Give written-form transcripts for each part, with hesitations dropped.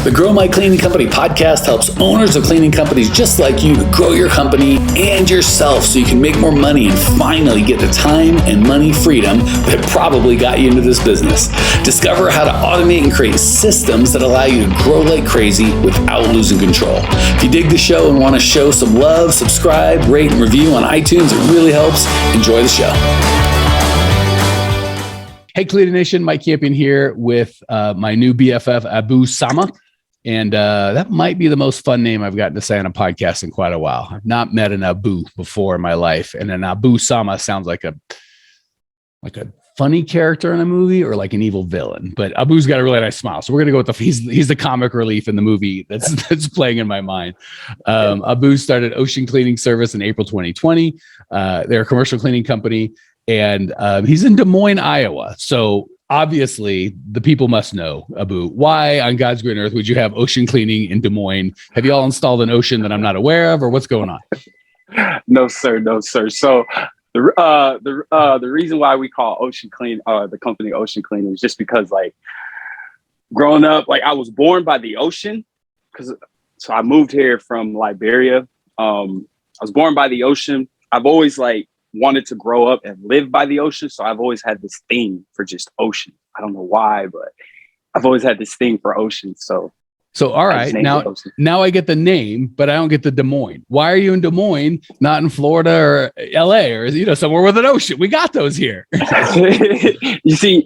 The Grow My Cleaning Company podcast helps owners of cleaning companies just like you to grow your company and yourself so you can make more money and finally get the time and money freedom that probably got you into this business. Discover how to automate and create systems that allow you to grow like crazy without losing control. If you dig the show and want to show some love, subscribe, rate, and review on iTunes. It really helps. Enjoy the show. Hey, Cleaning Nation, Mike Campion here with my new BFF, Abusama. And that might be the most fun name I've gotten to say on a podcast in quite a while. I've not met an Abu before in my life. And an Abusama sounds like a funny character in a movie or like an evil villain. But Abu's got a really nice smile. So we're going to go with he's the comic relief in the movie that's playing in my mind. Abu started Ocean Cleaning Service in April 2020. They're a commercial cleaning company. And he's in Des Moines, Iowa. So obviously, the people must know, Abu, why on God's green earth would you have ocean cleaning in Des Moines? Have you all installed an ocean that I'm not aware of, or what's going on? No, sir. So the reason why we call Ocean Clean, the company Ocean Clean, is just because, like, growing up, like, I was born by the ocean, so I moved here from Liberia. I was born by the ocean. I've always wanted to grow up and live by the ocean. So I've always had this thing for just ocean. I don't know why, but I've always had this thing for ocean. So all right, now I get the name, but I don't get the Des Moines. Why are you in Des Moines, not in Florida or LA or somewhere with an ocean? We got those here. You see,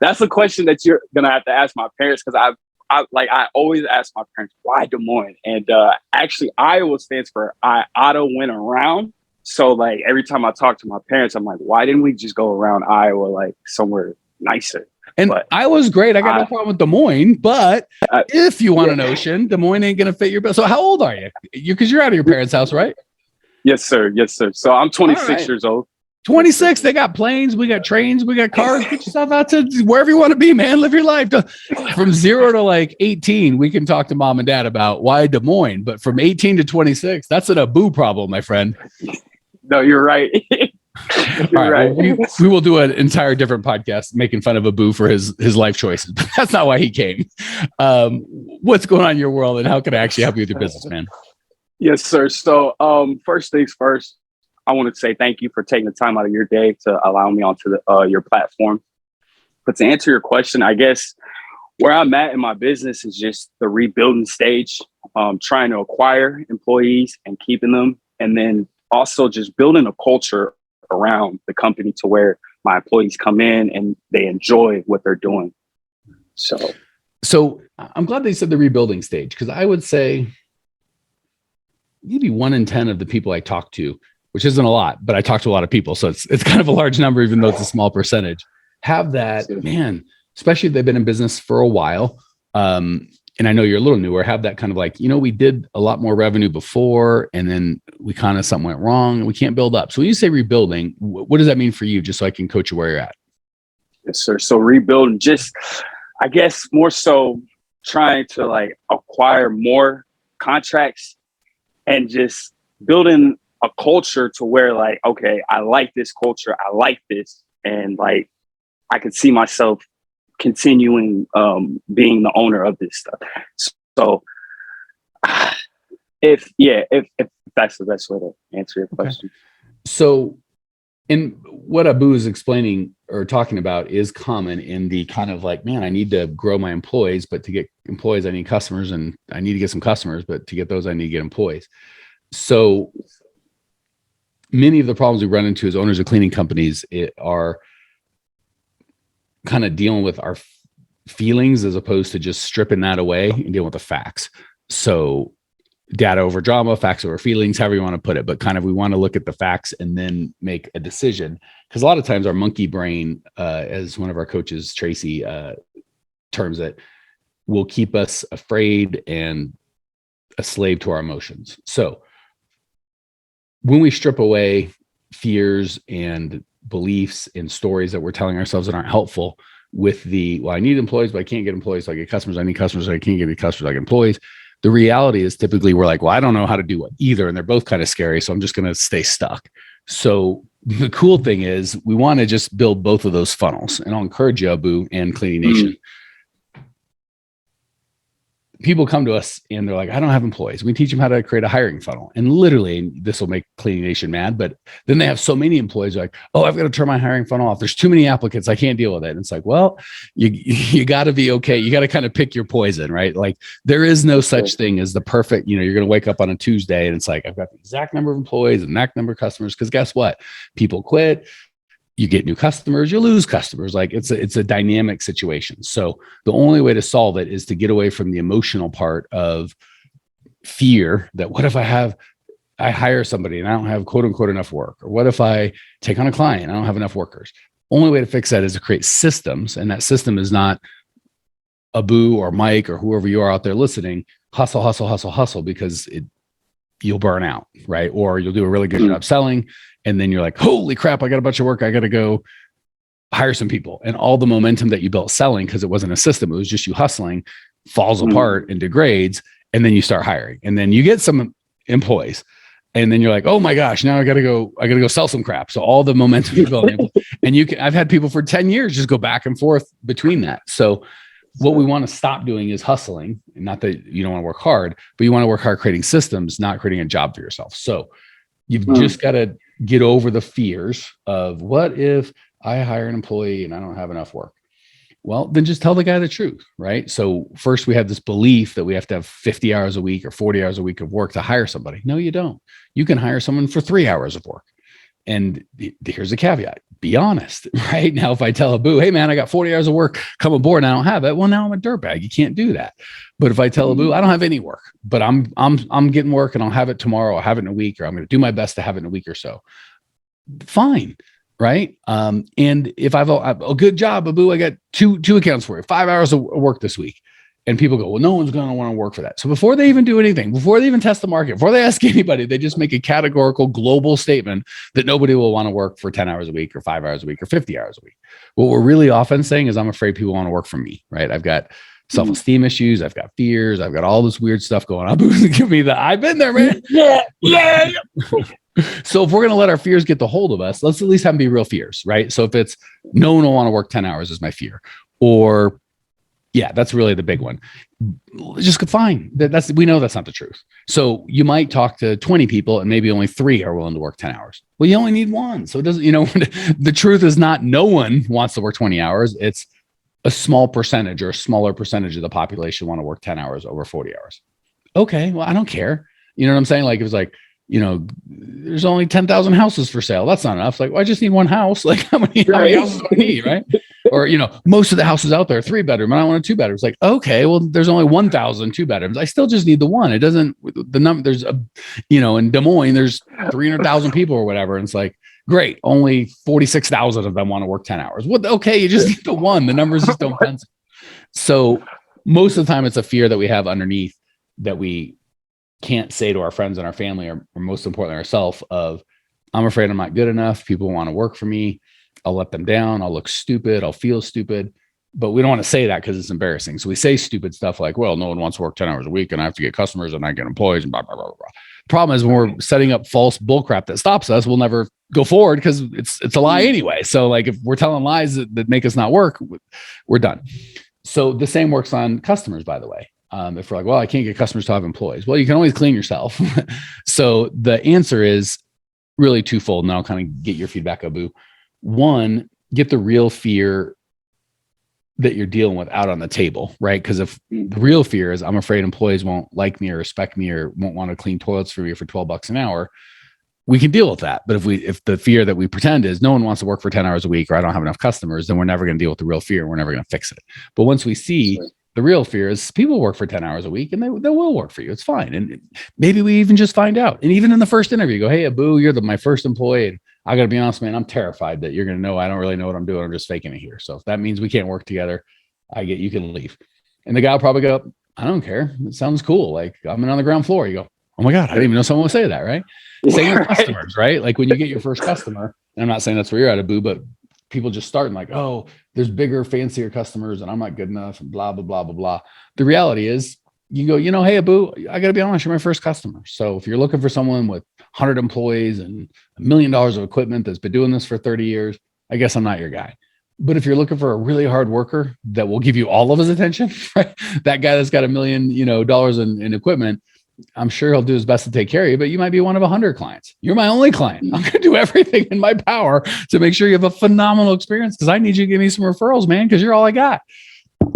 that's a question that you're gonna have to ask my parents, because I always ask my parents, why Des Moines? And actually, Iowa stands for Otto went around. So every time I talk to my parents, I'm like, why didn't we just go around Iowa, somewhere nicer? And Iowa's great. I got no problem with Des Moines, but if you want an ocean, Des Moines ain't going to fit your bill. So how old are you? Because you're out of your parents' house, right? Yes, sir. So I'm 26 years old. 26. They got planes. We got trains. We got cars. Get yourself out to wherever you want to be, man. Live your life. From 0 to 18, we can talk to mom and dad about why Des Moines. But from 18 to 26, that's an Abu problem, my friend. No, you're right. You're right. Well, we will do an entire different podcast making fun of Abu for his life choices, but that's not why he came. What's going on in your world, and how can I actually help you with your business, man? Yes, sir. So first things first, I want to say thank you for taking the time out of your day to allow me onto your platform. But to answer your question, I guess where I'm at in my business is just the rebuilding stage, trying to acquire employees and keeping them, and then also just building a culture around the company to where my employees come in and they enjoy what they're doing. So I'm glad they said the rebuilding stage, because I would say maybe 1 in 10 of the people I talk to, which isn't a lot, but I talk to a lot of people, so it's kind of a large number, even though it's a small percentage, have that, man, especially if they've been in business for a while. And I know you're a little newer, have that kind of we did a lot more revenue before, and then something went wrong and we can't build up. So when you say rebuilding, what does that mean for you? Just so I can coach you where you're at. Yes, sir. So rebuilding, just, I guess, more so trying to acquire more contracts and just building a culture to where okay, I like this culture. I like this. And I could see myself continuing being the owner of this stuff. So if that's the best way to answer your question. So in what Abu is explaining or talking about is common in the kind of man, I need to grow my employees, but to get employees, I need customers, and I need to get some customers, but to get those, I need to get employees. So many of the problems we run into as owners of cleaning companies are kind of dealing with our feelings as opposed to just stripping that away and dealing with the facts. So data over drama, facts over feelings, however you want to put it, but kind of we want to look at the facts and then make a decision. Because a lot of times our monkey brain, as one of our coaches, Tracy, terms it, will keep us afraid and a slave to our emotions. So when we strip away fears and beliefs and stories that we're telling ourselves that aren't helpful with I need employees, but I can't get employees. So I get customers. I need customers. I can't get any customers. I get employees. The reality is typically we're I don't know how to do either. And they're both kind of scary. So I'm just going to stay stuck. So the cool thing is we want to just build both of those funnels, and I'll encourage you, Abu and Cleaning Nation. people come to us and they're like, I don't have employees. We teach them how to create a hiring funnel. And literally, this will make Cleaning Nation mad, but then they have so many employees like, oh, I've got to turn my hiring funnel off. There's too many applicants. I can't deal with it. And it's like, well, you got to be okay. You got to kind of pick your poison, right? Like there is no such thing as the perfect, you're going to wake up on a Tuesday and it's like, I've got the exact number of employees and exact number of customers. Cause guess what? People quit. You get new customers, you lose customers. Like it's a dynamic situation. So the only way to solve it is to get away from the emotional part of fear that what if I hire somebody and I don't have quote unquote enough work? Or what if I take on a client and I don't have enough workers? Only way to fix that is to create systems. And that system is not Abu or Mike or whoever you are out there listening, hustle, hustle, hustle, hustle, because you'll burn out, right? Or you'll do a really good job selling. And then you're like, holy crap, I got a bunch of work. I got to go hire some people. And all the momentum that you built selling, because it wasn't a system, it was just you hustling, falls apart and degrades. And then you start hiring. And then you get some employees. And then you're like, oh my gosh, now I gotta go sell some crap. So all the momentum you built, and I've had people for 10 years just go back and forth between that. So what we want to stop doing is hustling. Not that you don't want to work hard, but you want to work hard creating systems, not creating a job for yourself. So you've just got to get over the fears of what if I hire an employee and I don't have enough work? Well, then just tell the guy the truth, right? So first we have this belief that we have to have 50 hours a week or 40 hours a week of work to hire somebody. No, you don't. You can hire someone for 3 hours of work. And here's a caveat, be honest, right? Now, if I tell Abu, hey man, I got 40 hours of work, come aboard and I don't have it. Well, now I'm a dirtbag. You can't do that. But if I tell Abu, I don't have any work, but I'm getting work and I'll have it tomorrow. I'll have it in a week, or I'm going to do my best to have it in a week or so. Fine. Right. And if I've a good job, Abu, I got two accounts for you, 5 hours of work this week. And people go, well, no one's going to want to work for that. So before they even do anything, before they even test the market, before they ask anybody, they just make a categorical global statement that nobody will want to work for 10 hours a week or 5 hours a week or 50 hours a week. What we're really often saying is I'm afraid people want to work for me, right? I've got self-esteem issues. I've got fears. I've got all this weird stuff going on. Give me the, I've been there, man. Yeah. So if we're going to let our fears get the hold of us, let's at least have them be real fears, right? So if it's no one will want to work 10 hours is my fear, or yeah, that's really the big one. Just fine. We know that's not the truth. So you might talk to 20 people and maybe only 3 are willing to work 10 hours. Well, you only need 1. So it doesn't, the truth is not no one wants to work 20 hours. It's a small percentage or a smaller percentage of the population want to work 10 hours over 40 hours. Okay. Well, I don't care. You know what I'm saying? Like it was like, there's only 10,000 houses for sale. That's not enough. Like, well, I just need one house. Like how many houses do I need? Right. Or, most of the houses out there are 3-bedroom and I want a 2-bedroom. It's like, okay, well, there's only 1,000 2-bedrooms. I still just need the one. It doesn't, the number, there's in Des Moines, there's 300,000 people or whatever. And it's like, great. Only 46,000 of them want to work 10 hours. Well, okay. You just need the one. The numbers just don't pencil. So most of the time it's a fear that we have underneath that we can't say to our friends and our family, or most importantly ourselves, of I'm afraid I'm not good enough. People want to work for me. I'll let them down. I'll look stupid. I'll feel stupid. But we don't want to say that because it's embarrassing. So we say stupid stuff like, well, no one wants to work 10 hours a week and I have to get customers and I get employees and blah, blah, blah, blah. The problem is when we're setting up false bullcrap that stops us, we'll never go forward because it's a lie anyway. So like if we're telling lies that make us not work, we're done. So the same works on customers, by the way. If we're like, well, I can't get customers to have employees. Well, you can always clean yourself. So the answer is really twofold. And I'll kind of get your feedback, Abu. One, get the real fear that you're dealing with out on the table, right? Because if the real fear is I'm afraid employees won't like me or respect me or won't want to clean toilets for me for $12 an hour, we can deal with that. But if the fear that we pretend is no one wants to work for 10 hours a week or I don't have enough customers, then we're never going to deal with the real fear and we're never going to fix it. But once we see the real fear is people work for 10 hours a week and they will work for you. It's fine. And maybe we even just find out. And even in the first interview, go, hey, Abu, you're my first employee. And I got to be honest, man, I'm terrified that you're going to know I don't really know what I'm doing. I'm just faking it here. So if that means we can't work together, you can leave. And the guy will probably go, I don't care. It sounds cool. Like I'm on the ground floor. You go, oh my God, I didn't even know someone would say that. Right. Same with customers, right? Like when you get your first customer, and I'm not saying that's where you're at, Abu, but people just starting like, oh, there's bigger, fancier customers and I'm not good enough and blah, blah, blah, blah, blah. The reality is you go, hey, Abu, I got to be honest, you're my first customer. So if you're looking for someone with 100 employees and $1 million of equipment that's been doing this for 30 years, I guess I'm not your guy. But if you're looking for a really hard worker that will give you all of his attention, right? That guy that's got $1 million, dollars in equipment, I'm sure he'll do his best to take care of you, but you might be one of 100 clients. You're my only client. I'm going to do everything in my power to make sure you have a phenomenal experience, because I need you to give me some referrals, man, because you're all I got.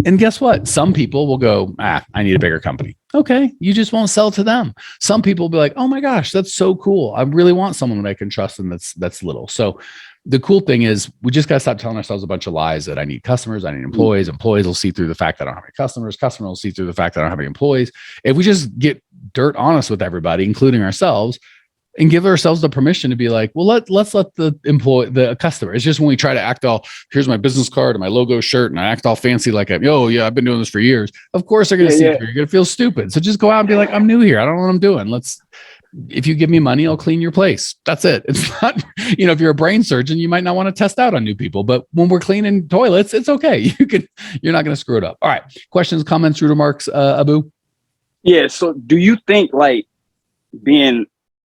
And guess what? Some people will go, I need a bigger company. Okay. You just won't sell to them. Some people will be like, oh my gosh, that's so cool. I really want someone that I can trust and that's little. So the cool thing is we just got to stop telling ourselves a bunch of lies that I need customers, I need employees. Employees will see through the fact that I don't have any customers. Customers will see through the fact that I don't have any employees. If we just get dirt honest with everybody, including ourselves, and give ourselves the permission to be like, well, let's let the customer. It's just when we try to act all, here's my business card and my logo shirt, and I act all fancy like I've been doing this for years. Of course they're going to see through. You're going to feel stupid. So just go out and be like, I'm new here. I don't know what I'm doing. If you give me money, I'll clean your place. That's it. It's not, if you're a brain surgeon, you might not want to test out on new people, but when we're cleaning toilets, it's okay. You're not going to screw it up. All right. Questions, comments, root remarks, Abu? Yeah. So do you think like being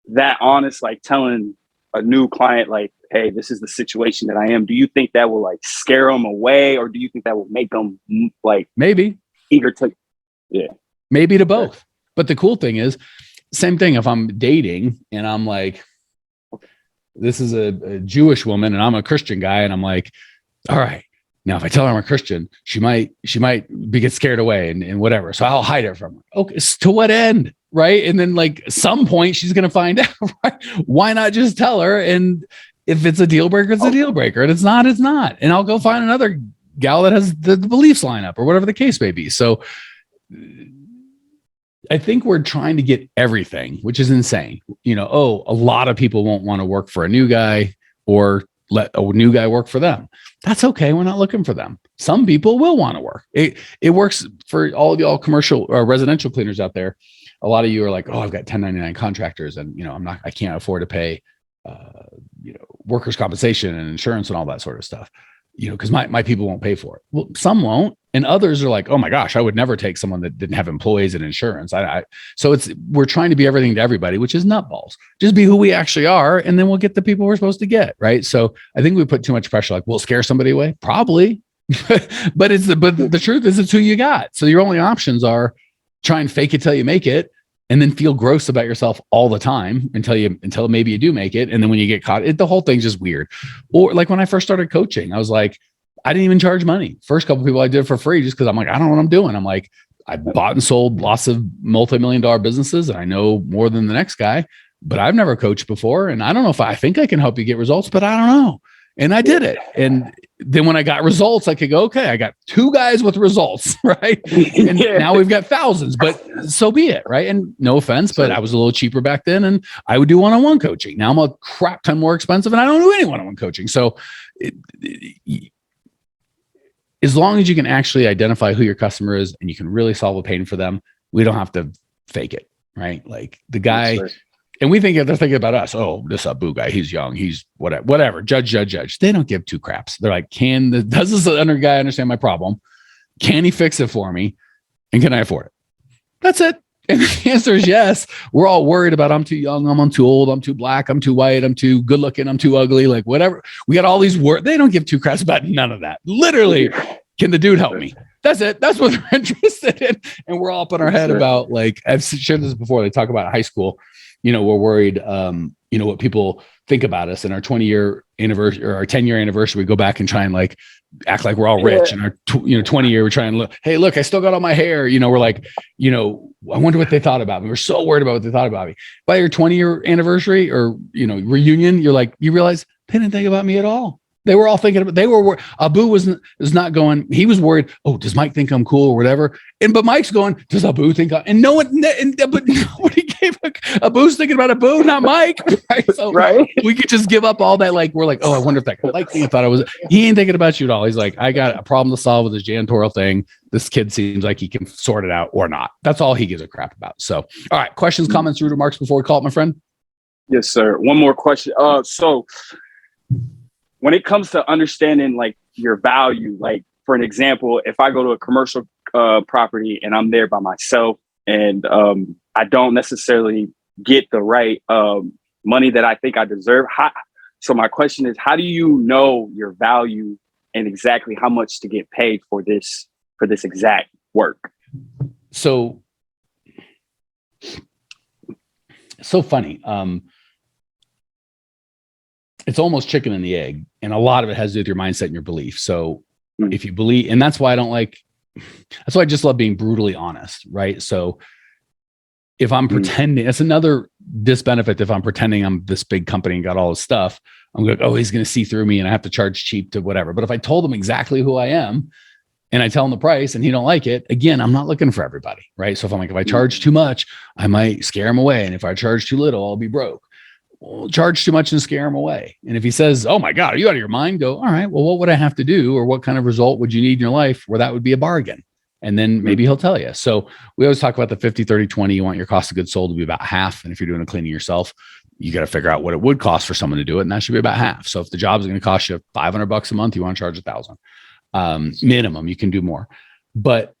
that honest, like telling a new client, like, hey, this is the situation that I am, do you think that will like scare them away, or do you think that will make them like maybe eager to, maybe to both? But the cool thing is, same thing. If I'm dating and I'm like, this is a Jewish woman and I'm a Christian guy, and I'm like, all right, now if I tell her I'm a Christian, she might get scared away and whatever. So I'll hide it from her. Okay, to what end? Right. And then like some point she's going to find out, right? Why not just tell her? And if it's a deal breaker, it's a deal breaker. And it's not, it's not. And I'll go find another gal that has the beliefs line up or whatever the case may be. So I think we're trying to get everything, which is insane. A lot of people won't want to work for a new guy or let a new guy work for them. That's okay. We're not looking for them. Some people will want to work. It works for all of y'all commercial or residential cleaners out there. A lot of you are like, oh, I've got 1099 contractors, and I can't afford to pay, workers' compensation and insurance and all that sort of stuff, because my people won't pay for it. Well, some won't, and others are like, oh my gosh, I would never take someone that didn't have employees and insurance. So we're trying to be everything to everybody, which is nutballs. Just be who we actually are, and then we'll get the people we're supposed to get, right? So I think we put too much pressure. Like, we'll scare somebody away, probably, but the truth is, it's who you got. So your only options are try and fake it till you make it, and then feel gross about yourself all the time until maybe you do make it. And then when you get caught, the whole thing's just weird. Or like when I first started coaching, I was like, I didn't even charge money. First couple of people I did for free, just because I'm like, I don't know what I'm doing. I'm like, I bought and sold lots of multi-million-dollar businesses, and I know more than the next guy, but I've never coached before. And I don't know if I think I can help you get results, but I don't know. And I did it. And then when I got results, I could go, okay, I got 2 guys with results, right? And now we've got thousands, but so be it, right? And no offense, but I was a little cheaper back then, and I would do one-on-one coaching. Now I'm a crap ton more expensive, and I don't do any one-on-one coaching. So as long as you can actually identify who your customer is and you can really solve a pain for them, we don't have to fake it, right? Like the guy... And we think they're thinking about us. Oh, this Abu guy, he's young. He's whatever. Judge. They don't give 2 craps. They're like, does this other guy understand my problem? Can he fix it for me? And can I afford it? That's it. And the answer is yes. We're all worried about, I'm too young, I'm too old, I'm too black, I'm too white, I'm too good looking, I'm too ugly, like whatever. We got all these words. They don't give 2 craps about none of that. Literally, can the dude help me? That's it. That's what they're interested in. And we're all up in our head about, like, I've shared this before. They talk about high school. We're worried, what people think about us. And our 20-year anniversary or our 10-year anniversary, we go back and try and like act like we're all rich. And our 20-year, we try and look, hey, look, I still got all my hair. We're like, I wonder what they thought about me. We're so worried about what they thought about me. By your 20-year anniversary or, reunion, you're like, you realize they didn't think about me at all. They were all thinking about, Abu was not going, he was worried, oh, does Mike think I'm cool or whatever? But Mike's going, does Abu think but nobody gave Abu's thinking about Abu, not Mike. Right. So we could just give up all that. Like, we're like, oh, I wonder if that guy liked me. I thought he ain't thinking about you at all. He's like, I got a problem to solve with this janitorial thing. This kid seems like he can sort it out or not. That's all he gives a crap about. So, all right. Questions, comments, root remarks before we call it, my friend? Yes, sir. One more question. So when it comes to understanding like your value, like for an example, if I go to a commercial property and I'm there by myself and I don't necessarily get the right money that I think I deserve. So my question is, how do you know your value and exactly how much to get paid for this exact work. So funny. It's almost chicken and the egg, and a lot of it has to do with your mindset and your belief. So if you believe, and that's why that's why I just love being brutally honest, right? So if I'm pretending, that's another disbenefit. If I'm pretending I'm this big company and got all this stuff, I'm like, oh, he's going to see through me and I have to charge cheap to whatever. But if I told him exactly who I am and I tell him the price and he don't like it, again, I'm not looking for everybody, right? So if I'm like, if I charge too much, I might scare him away. And if I charge too little, I'll be broke. Well, charge too much and scare him away. And if he says, oh my God, are you out of your mind? Go, all right, well, what would I have to do? Or what kind of result would you need in your life where that would be a bargain? And then maybe he'll tell you. So we always talk about the 50, 30, 20. You want your cost of goods sold to be about half. And if you're doing a cleaning yourself, you got to figure out what it would cost for someone to do it. And that should be about half. So if the job is going to cost you $500 a month, you want to charge $1,000 minimum. You can do more, but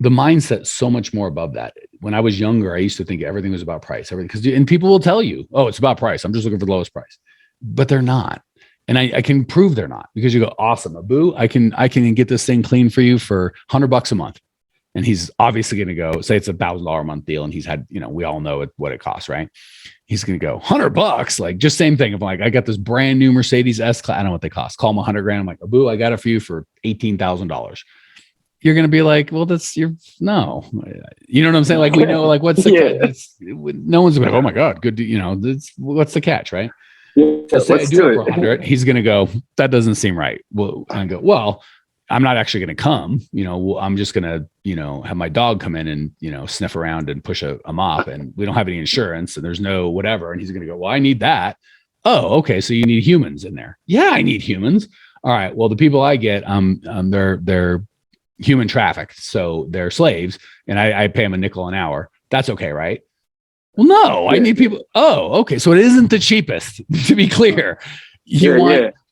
the mindset's so much more above that. When I was younger, I used to think everything was about price, and people will tell you, oh, it's about price. I'm just looking for the lowest price, but they're not. And I can prove they're not, because you go, awesome, Abu, I can get this thing clean for you for $100 a month. And he's obviously going to go say it's $1,000 a month deal. And he's had, we all know what it costs, right? He's going to go $100, like just same thing. Of like, I got this brand new Mercedes S-Class. I don't know what they cost. Call them $100,000. I'm like, Abu, I got it for you for $18,000. You're going to be like, well, no, you know what I'm saying? Like, we know, like, what's the, no one's going to, oh my God, good. What's the catch, right? So say I do it for 100, he's going to go, that doesn't seem right. Well, I go, well, I'm not actually going to come, I'm just going to, have my dog come in and, sniff around and push a mop, and we don't have any insurance and there's no whatever. And he's going to go, well, I need that. Oh, okay. So you need humans in there. Yeah, I need humans. All right. Well, the people I get, they're human trafficked. So they're slaves, and I pay them a nickel an hour. That's okay, right? Well, no, I need people. Oh, okay. So it isn't the cheapest, to be clear.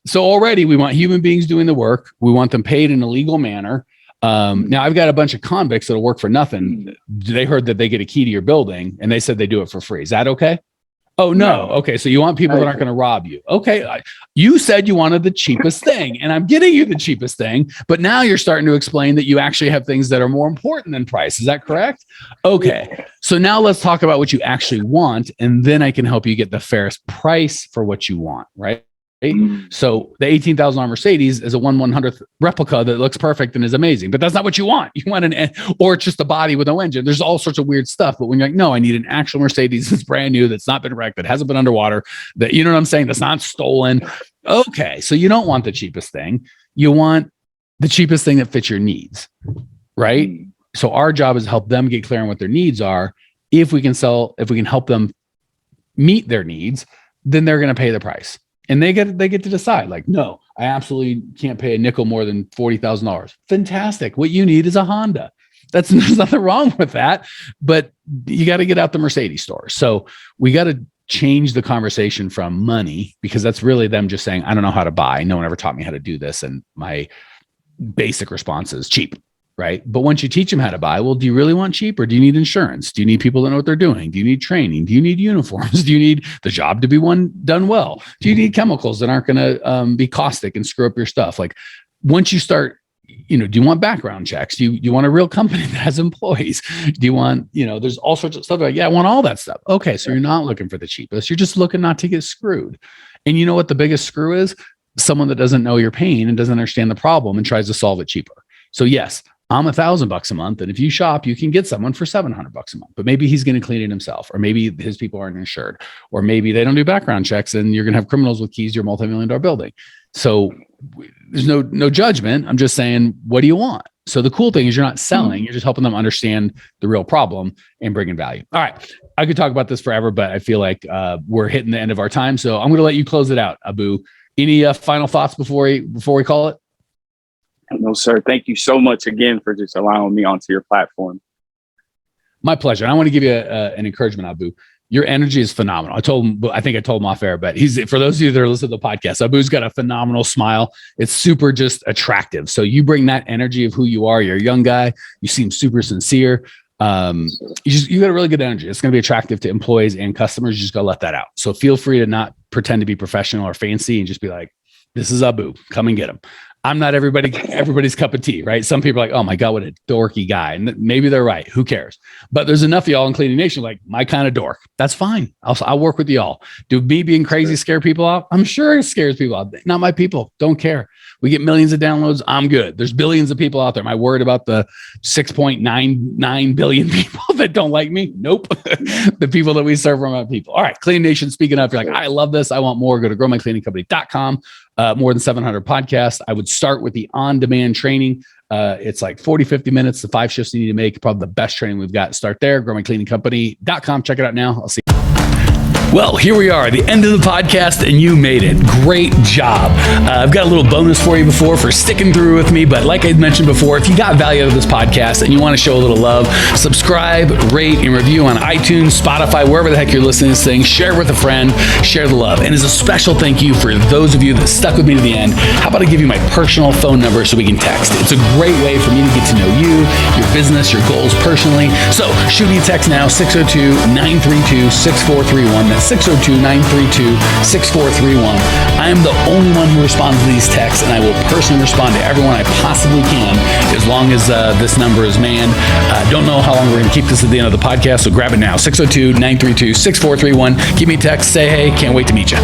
So already we want human beings doing the work. We want them paid in a legal manner. Now I've got a bunch of convicts that'll work for nothing. They heard that they get a key to your building and they said they do it for free. Is that okay? Oh, no. Okay. So you want people that aren't going to rob you. Okay. You said you wanted the cheapest thing, and I'm getting you the cheapest thing, but now you're starting to explain that you actually have things that are more important than price. Is that correct? Okay. So now let's talk about what you actually want, and then I can help you get the fairest price for what you want. Right. So the $18,000 Mercedes is a 1/100th replica that looks perfect and is amazing, but that's not what you want. You want or it's just a body with no engine. There's all sorts of weird stuff. But when you're like, no, I need an actual Mercedes that's brand new, that's not been wrecked, that hasn't been underwater, that, you know what I'm saying, that's not stolen. Okay. So you don't want the cheapest thing. You want the cheapest thing that fits your needs, right? So our job is to help them get clear on what their needs are. If we can help them meet their needs, then they're going to pay the price. And they get to decide, like, no, I absolutely can't pay a nickel more than $40,000. Fantastic. What you need is a Honda. There's nothing wrong with that, but you got to get out the Mercedes store. So we got to change the conversation from money, because that's really them just saying, I don't know how to buy. No one ever taught me how to do this. And my basic response is cheap. Right. But once you teach them how to buy, well, do you really want cheap, or do you need insurance? Do you need people that know what they're doing? Do you need training? Do you need uniforms? Do you need the job to be done well? Do you need chemicals that aren't going to be caustic and screw up your stuff? Like, once you start, do you want background checks? Do you want a real company that has employees? Do you want, there's all sorts of stuff like, yeah, I want all that stuff. Okay. So you're not looking for the cheapest. You're just looking not to get screwed. And you know what the biggest screw is? Someone that doesn't know your pain and doesn't understand the problem and tries to solve it cheaper. So yes, I'm $1,000 a month. And if you shop, you can get someone for $700 a month, but maybe he's going to clean it himself, or maybe his people aren't insured, or maybe they don't do background checks and you're going to have criminals with keys to your multi-million-dollar building. So there's no judgment. I'm just saying, what do you want? So the cool thing is you're not selling, you're just helping them understand the real problem and bringing value. All right. I could talk about this forever, but I feel like we're hitting the end of our time. So I'm going to let you close it out, Abu. Any final thoughts before we call it? No, sir. Thank you so much again for just allowing me onto your platform. My pleasure. I want to give you an encouragement, Abu. Your energy is phenomenal. I think I told him off air, but for those of you that are listening to the podcast, Abu's got a phenomenal smile. It's super just attractive. So you bring that energy of who you are. You're a young guy. You seem super sincere. You got a really good energy. It's going to be attractive to employees and customers. You just got to let that out. So feel free to not pretend to be professional or fancy and just be like, This is Abu. Come and get him. I'm not everybody's cup of tea, right? Some people are like, oh my God, what a dorky guy. And maybe they're right. Who cares? But there's enough of y'all in Cleaning Nation like my kind of dork. That's fine. I'll work with y'all. Do me being crazy scare people out? I'm sure it scares people out. Not my people. Don't care. We get millions of downloads. I'm good. There's billions of people out there. Am I worried about the 6.99 billion people that don't like me? Nope. The people that we serve are my people. All right. Cleaning Nation, speaking of, you're like, I love this. I want more. Go to growmycleaningcompany.com. More than 700 podcasts. I would start with the on-demand training. It's like 40, 50 minutes, the 5 shifts you need to make. Probably the best training we've got. Start there, growmycleaningcompany.com. Check it out now. I'll see you. Well, here we are, the end of the podcast, and you made it. Great job. I've got a little bonus for you for sticking through with me. But like I mentioned before, if you got value out of this podcast and you want to show a little love, subscribe, rate, and review on iTunes, Spotify, wherever the heck you're listening to this thing. Share with a friend. Share the love. And as a special thank you for those of you that stuck with me to the end, how about I give you my personal phone number so we can text? It's a great way for me to get to know you, your business, your goals personally. So shoot me a text now, 602-932-6431. That's 602-932-6431. I am the only one who responds to these texts, and I will personally respond to everyone I possibly can as long as this number is manned. Don't know how long we're going to keep this at the end of the podcast, so grab it now. 602-932-6431. Give me a text. Say hey. Can't wait to meet you.